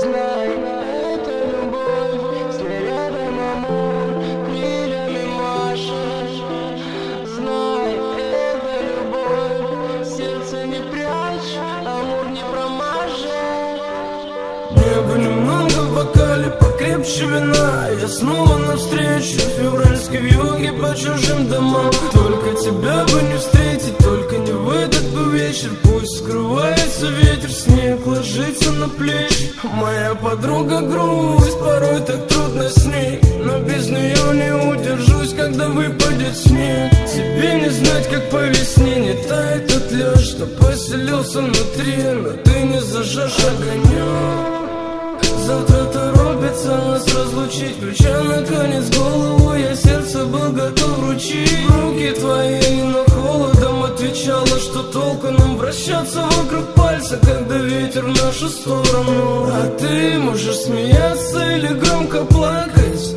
Знай, это любовь, с ней рядом амур, крыльями машет. Знай, это любовь, сердце не прячь, амур не промажет. Небо немного в бокале, покрепче вина. Я снова навстречу февральской вьюге по чужим домам. Только тебя бы не встретить, только не в этот бы вечер. Пусть скрывается ветер, снег ложится на плечи. Моя подруга грусть, порой так трудно с ней, но без нее не удержусь, когда выпадет снег. Тебе не знать, как по весне не тает тот лед, что поселился внутри, но ты не зажжешь огонек. Завтра торопится нас разлучить, включая наконец голову, я сердце был готов вручить. Руки твои, но холодом отвечала, что толку нам вращаться вокруг пальца, когда ветер в нашу сторону. А ты можешь смеяться или громко плакать,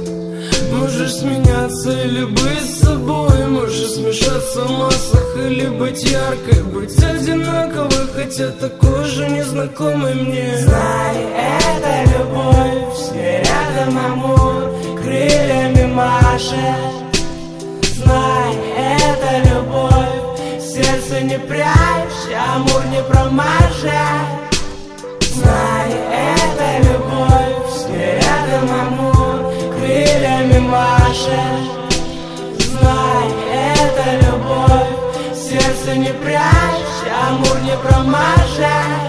можешь сменяться или быть собой, можешь смешаться в массах или быть яркой, быть одинаковой, хотя такой же незнакомый мне. Знай, это любовь, с ней рядом амур, крыльями машет. Знай, это любовь, сердце не прячь, амур не промажет. Знай, это любовь, с ней рядом амур, крыльями машет. Знай, это любовь, сердце не прячь, амур не промажет.